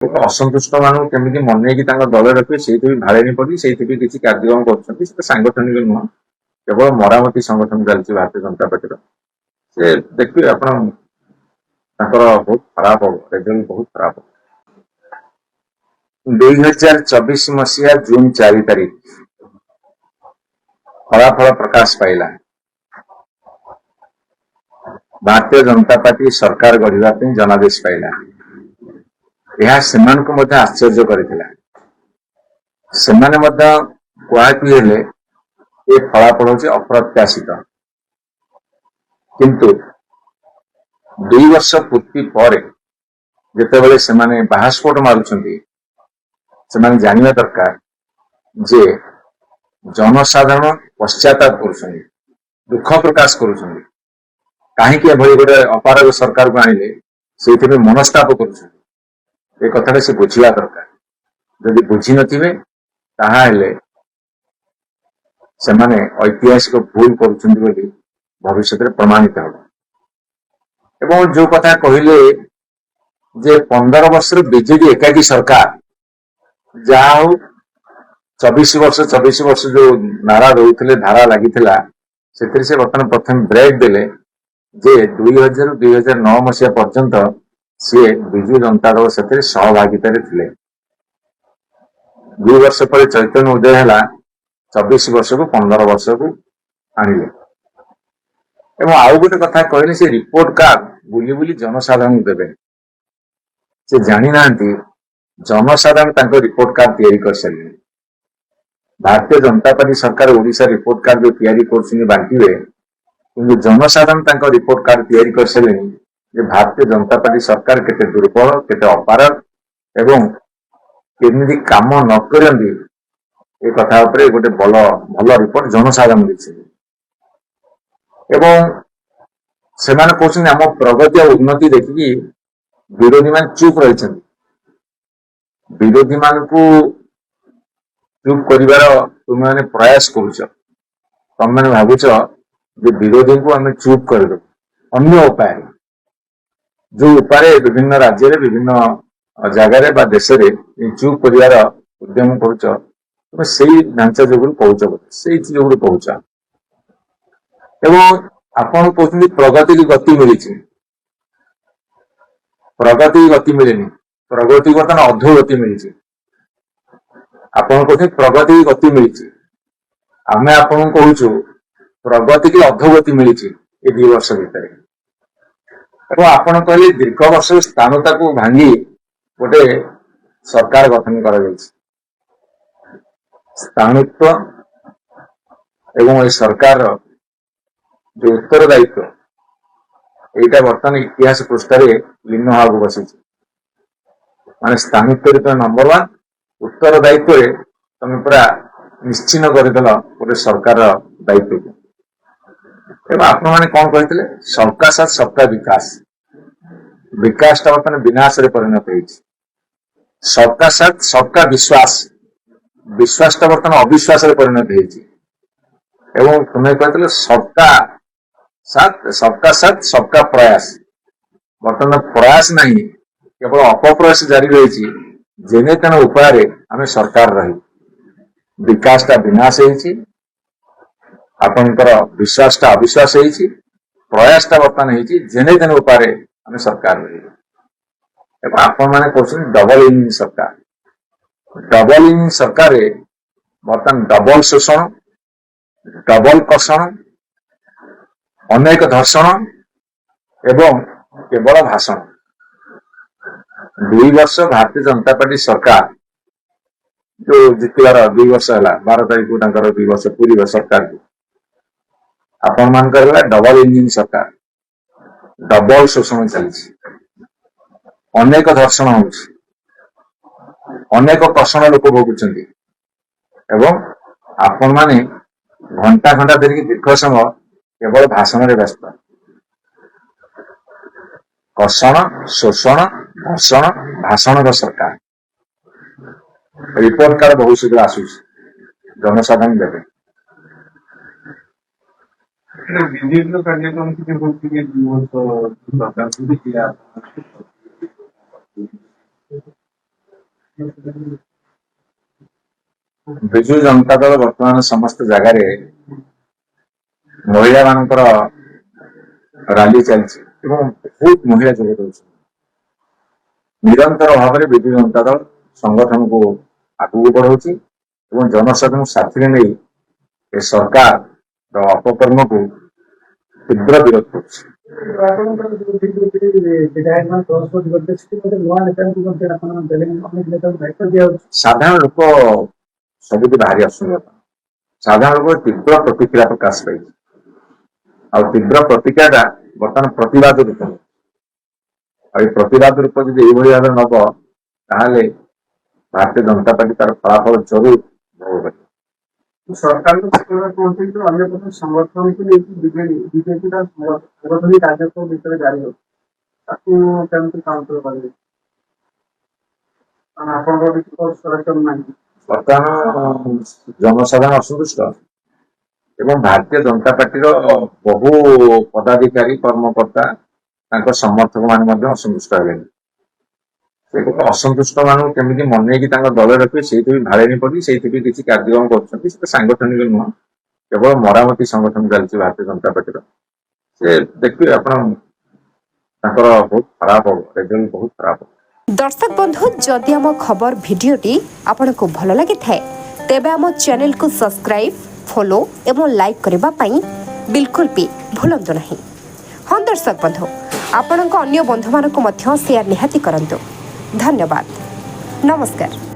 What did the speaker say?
असंतुष्ट ମାନଙ୍କୁ କେମିତି ମନେଇକି ତାଙ୍କ ଦଳରେ ରଖିବେ ସେଇଠି ବି ଭାଳେଣି ପଡି ସେଇଠି ବି କିଛି କାର୍ଯ୍ୟକ୍ରମ କରୁଛନ୍ତି। ସେଟା ସାଂଗଠନିକ ନୁହଁ, କେବଳ ମରାମତି ସଂଗଠନ ଚାଲିଛି ଭାରତୀୟ ଜନତା ପାର୍ଟିର। ସେ ଦେଖିବେ ଆପଣ ତାଙ୍କର ବହୁତ ଖରାପ ହବ, ରେଜଲ୍ଟ ବହୁତ ଖରାପ ହବ। 2024 ମସିହା ଜୁନ 4 ତାରିଖ ଫଳାଫଳ ପ୍ରକାଶ ପାଇଲା। ଭାରତୀୟ ଜନତା ପାର୍ଟି ସରକାର ଗଢିବା ପାଇଁ ଜନାଦେଶ ପାଇଲା। ଏହା ସେମାନଙ୍କୁ ମଧ୍ୟ ଆଶ୍ଚର୍ଯ୍ୟ କରିଥିଲା। ସେମାନେ ମଧ୍ୟ କୁହାକୁହି ହେଲେ ଏ ଫଳାଫଳ ହେଉଛି ଅପ୍ରତ୍ୟାଶିତ। କିନ୍ତୁ 2 ବର୍ଷ ପୂର୍ତ୍ତି ପରେ ଯେତେବେଳେ ସେମାନେ ବାହାସ୍ଫୋଟ ମାରୁଛନ୍ତି, ସେମାନେ ଜାଣିବା ଦରକାର ଯେ ଜନସାଧାରଣ ପଶ୍ଚାତାପ କରୁଛନ୍ତି, ଦୁଃଖ ପ୍ରକାଶ କରୁଛନ୍ତି। କାହିଁକି ଏଭଳି ଗୋଟେ ଅପାରଗ ସରକାରକୁ ଆଣିଲେ ସେଇଥିପାଇଁ ମନସ୍ତାପ କରୁଛନ୍ତି। ଏ କଥାଟା ସେ ବୁଝିବା ଦରକାର। ଯଦି ବୁଝି ନଥିବେ ତାହେଲେ ସେମାନେ ଐତିହାସିକ ଭୁଲ କରୁଛନ୍ତି ବୋଲି ଭବିଷ୍ୟତରେ ପ୍ରମାଣିତ ହେବ। ଏବଂ ଯୋଉ କଥା କହିଲେ ଯେ 15 ବର୍ଷର ବିଜେଡି ଏକାକୀ ସରକାର, ଯାହା ହଉ 24 ବର୍ଷ ଯୋଉ ନାରା ଦଉଥିଲେ, ଧାରା ଲାଗିଥିଲା, ସେଥିରେ ସେ ବର୍ତ୍ତମାନ ପ୍ରଥମେ ବ୍ରେକ୍ ଦେଲେ ଯେ 2000 ରୁ 2009 ମସିହା ପର୍ଯ୍ୟନ୍ତ ସିଏ ବିଜୁ ଜନତା ଦଳ ସେଥିରେ ସହଭାଗିତାରେ ଥିଲେ। 2 ବର୍ଷ ପରେ ଚୈତନ୍ୟ ଉଦୟ ହେଲା, 24 ବର୍ଷକୁ 15 ବର୍ଷକୁ ଆଣିଲେ। ଏବଂ ଆଉ ଗୋଟେ କଥା କହିଲେ, ସେ ରିପୋର୍ଟ କାର୍ଡ ବୁଲି ବୁଲି ଜନସାଧାରଣଙ୍କୁ ଦେବେ। ସେ ଜାଣିନାହାନ୍ତି ଜନସାଧାରଣ ତାଙ୍କ ରିପୋର୍ଟ କାର୍ଡ ତିଆରି କରିସାରିଲେଣି। ଭାରତୀୟ ଜନତା ପାର୍ଟି ସରକାର ଓଡିଶା ରିପୋର୍ଟ କାର୍ଡ ଯୋଉ ତିଆରି କରୁଛନ୍ତି ବାଣ୍ଟିବେ, କିନ୍ତୁ ଜନସାଧାରଣ ତାଙ୍କ ରିପୋର୍ଟ କାର୍ଡ ତିଆରି କରିସାରିଲେଣି ଯେ ଭାରତୀୟ ଜନତା ପାର୍ଟି ସରକାର କେତେ ଦୁର୍ବଳ, କେତେ ଅପାରଗ ଏବଂ କେମିତି କାମ ନ କରନ୍ତି, ଏ କଥା ଉପରେ ଗୋଟେ ଭଲ ରିପୋର୍ଟ ଜନସାଧାରଣ ଦେଇଛନ୍ତି। ଏବଂ ସେମାନେ କହୁଛନ୍ତି ଆମ ପ୍ରଗତି ଆଉ ଉନ୍ନତି ଦେଖିକି ବିରୋଧୀ ମାନେ ଚୁପ୍ ରହିଛନ୍ତି। ବିରୋଧୀ ମାନଙ୍କୁ ଚୁପ୍ କରିବାର ତୁମେମାନେ ପ୍ରୟାସ କରୁଛ। ତମେମାନେ ଭାବୁଛ ଯେ ବିରୋଧୀଙ୍କୁ ଆମେ ଚୁପ୍ କରିଦେବୁ ଅନ୍ୟ ଉପାୟରେ, ଯୋଉ ଉପାୟରେ ବିଭିନ୍ନ ରାଜ୍ୟରେ ବିଭିନ୍ନ ଜାଗାରେ ବା ଦେଶରେ ଚୁପ୍ କରିବାର ଉଦ୍ୟମ କରୁଛ, ତମେ ସେଇ ଢାଞ୍ଚା ଯୋଗୁଁ କହୁଛ, ସେଇ ଯୋଗୁଁ କହୁଛ। ଏବଂ ଆପଣ କହୁଛନ୍ତି ପ୍ରଗତି କି ଗତି ମିଳିଛି। ପ୍ରଗତି ଗତି ମିଳିନି, ପ୍ରଗତି ବର୍ତ୍ତମାନ ଅଧୋଗତି ମିଳିଛି। ଆପଣ କହୁଛନ୍ତି ପ୍ରଗତି ଗତି ମିଳିଛି, ଆମେ ଆପଣଙ୍କୁ କହୁଛୁ ପ୍ରଗତି କି ଅଧୋଗତି ମିଳିଛି ଏ 2 ବର୍ଷ ଭିତରେ। ଏବଂ ଆପଣ କହିଲେ ଦୀର୍ଘ ବର୍ଷ ସ୍ଥାନୁତାକୁ ଭାଙ୍ଗି ଗୋଟେ ସରକାର ଗଠନ କରାଯାଇଛି। ସ୍ଥାଣୁତ୍ୱ ଏବଂ ଏ ସରକାରର ଯୋଉ ଉତ୍ତରଦାୟିତ୍ୱ, ଏଇଟା ବର୍ତ୍ତମାନ ଇତିହାସ ପୃଷ୍ଠାରେ ଲୀନ ହେବାକୁ ବସିଛି। ମାନେ ସ୍ଥାନୁତ୍ୱରେ ତମେ ନମ୍ବର 1, ଉତ୍ତରଦାୟିତ୍ୱରେ ତମେ ପୁରା ନିଶ୍ଚିହ୍ନ କରିଦେଲ ଗୋଟେ ସରକାରର ଦାୟିତ୍ୱକୁ। ଏବଂ ଆପଣମାନେ କଣ କହିଥିଲେ, ସବକା ସାଥ ସବକା ବିକାଶ। ବିକାଶଟା ବର୍ତ୍ତମାନ ବିନାଶରେ ପରିଣତ ହେଇଛି। ସବକା ସାଥ ସବକା ବିଶ୍ୱାସ, ବିଶ୍ୱାସଟା ବର୍ତ୍ତମାନ ଅବିଶ୍ୱାସରେ ପରିଣତ ହେଇଛି। ଏବଂ ତୁମେ କହିଥିଲେ ସବକା ସାଥ ସବକା ପ୍ରୟାସ, ବର୍ତ୍ତମାନ ପ୍ରୟାସ ନାହିଁ, କେବଳ ଅପପ୍ରୟାସ ଜାରି ରହିଛି। ଯେନେ ତେଣେ ଉପାୟରେ ଆମେ ସରକାର ରହିବୁ। ବିକାଶଟା ବିନାଶ ହେଇଛି, ଆପଣଙ୍କର ବିଶ୍ୱାସଟା ଅବିଶ୍ୱାସ ହେଇଛି, ପ୍ରୟାସଟା ବର୍ତ୍ତମାନ ହେଇଛି ଯେନେ ତେନେ ଉପାୟରେ ଆମେ ସରକାର ରହିବୁ। ଏବଂ ଆପଣମାନେ କହୁଛନ୍ତି ଡବଲ ଇଞ୍ଜିନ ସରକାର। ଡବଲ ଇଞ୍ଜିନ ସରକାରରେ ବର୍ତ୍ତମାନ ଡବଲ ଶୋଷଣ, ଡବଲ କଷଣ, ଅନେକ ଧର୍ଷଣ ଏବଂ କେବଳ ଭାଷଣ। 2 ବର୍ଷ ଭାରତୀୟ ଜନତା ପାର୍ଟି ସରକାର ଯୋଉ ଜିତିବାର 2 ବର୍ଷ ହେଲା, 12 ତାରିଖକୁ ତାଙ୍କର 2 ବର୍ଷ ପୂରିବ ସରକାରକୁ। ଆପଣ ମାନଙ୍କର ହେଲା ଡବଲ ଇଞ୍ଜିନ ସରକାର, ଡବଲ ଶୋଷଣ ଚାଲିଛି, ଅନେକ ଧର୍ଷଣ ହଉଛି, ଅନେକ କଷଣ ଲୋକ ଭୋଗୁଛନ୍ତି। ଏବଂ ଆପଣମାନେ ଘଣ୍ଟା ଘଣ୍ଟା ଧରିକି ଦୀର୍ଘ ସମୟ କେବଳ ଭାଷଣରେ ବ୍ୟସ୍ତ। କଷଣ, ଶୋଷଣ, ଧର୍ଷଣ, ଭାଷଣର ସରକାର। ରିପୋର୍ଟ କାର୍ଡ ବହୁତ ଶୀଘ୍ର ଆସୁଛି, ଜନସାଧାରଣ ଦେବେ। ବିଭିନ୍ନ କାର୍ଯ୍ୟକ୍ରମ କିଛି ହଉଛି କି 2 ବର୍ଷ ସରକାର ବିଜୁ ଜନତା ଦଳ ବର୍ତ୍ତମାନ ସମସ୍ତ ଜାଗାରେ ମହିଳା ମାନଙ୍କର ରାଲି ଚାଲିଛି ଏବଂ ବହୁତ ମହିଳା ଯୋଗ ଦେଉଛନ୍ତି। ନିରନ୍ତର ଭାବରେ ବିଜୁ ଜନତା ଦଳ ସଂଗଠନକୁ ଆଗକୁ ବଢାଉଛି ଏବଂ ଜନସାଧାରଣଙ୍କୁ ସାଥିରେ ନେଇ ଏ ସରକାର ଅପକର୍ମକୁ ତୀବ୍ର ବିରୋଧ କରୁଛି। ସାଧାରଣ ଲୋକ ସବୁଠି ବାହାରି ଆସୁଛନ୍ତି। ସାଧାରଣ ଲୋକ ତୀବ୍ର ପ୍ରତିକ୍ରିୟା ପ୍ରକାଶ ପାଇଛି ଆଉ ତୀବ୍ର ପ୍ରତିକ୍ରିୟାଟା ବର୍ତ୍ତମାନ ପ୍ରତିବାଦ ରୂପ ଆଉ ଏ ପ୍ରତିବାଦ ରୂପ ଯଦି ଏଇଭଳି ଭାବେ ନବ ତାହେଲେ ଭାରତୀୟ ଜନତା ପାର୍ଟି ତାର ଫଳାଫଳ ଜରୁର ଭୋଗ କରିବ। ସରକାରଙ୍କ କହୁଛନ୍ତି ଯେ ଅନ୍ୟ ପ୍ରକାର ସଂଗଠନକୁ ନେଇକି ବିଜେପିର ସଂଗଠନ କାର୍ଯ୍ୟକ୍ରମ ଭିତରେ ଜାରି ହେଉଛି ତାକୁ କେମିତି କାଉଣ୍ଟର କରିବେ? କାରଣ ଆପଣଙ୍କର କିଛି ସୁରକ୍ଷା ନାହିଁ। ବର୍ତ୍ତମାନ ଜନସାଧାରଣ ଅସନ୍ତୁଷ୍ଟ ଏବଂ ଭାରତୀୟ ଜନତା ପାର୍ଟିର ବହୁ ପଦାଧିକାରୀ କର୍ମକର୍ତ୍ତା ତାଙ୍କ ସମର୍ଥକ ମାନେ ମଧ୍ୟ ଅସନ୍ତୁଷ୍ଟ ହେଲେଣି। ସେ ଅସନ୍ତୁଷ୍ଟ ମାନଙ୍କୁ କେମିତି ମନେଇକି ତାଙ୍କ ଦଳରେ ରଖିବେ ସେଇଥିପାଇଁ ଭାଳେଣି ପଡି ସେଇଥିପାଇଁ କିଛି କାର୍ଯ୍ୟକ୍ରମ କରୁଛନ୍ତି। ସେଟା ସାଙ୍ଗଠନିକ ନୁହଁ, କେବଳ ମରାମତି ସଂଗଠନ ଚାଲିଛି ଭାରତୀୟ ଜନତା ପାର୍ଟିର। ସେ ଦେଖିବେ ଆପଣ ତାଙ୍କର ବହୁତ ଖରାପ ହବ, ରେଜଲ୍ଟ ବହୁତ ଖରାପ ହବ। दर्शक बंधु जदि आम खबर भिडीओटी आपंक भल लगी थाए तेब आम चैनल को सब्सक्राइब फॉलो एवं लाइक करने बिल्कुल भी भूलु नहीं। हाँ दर्शक बंधु आपण अन्य बंधु मानक शेयर निहाती करंतु। धन्यवाद। नमस्कार।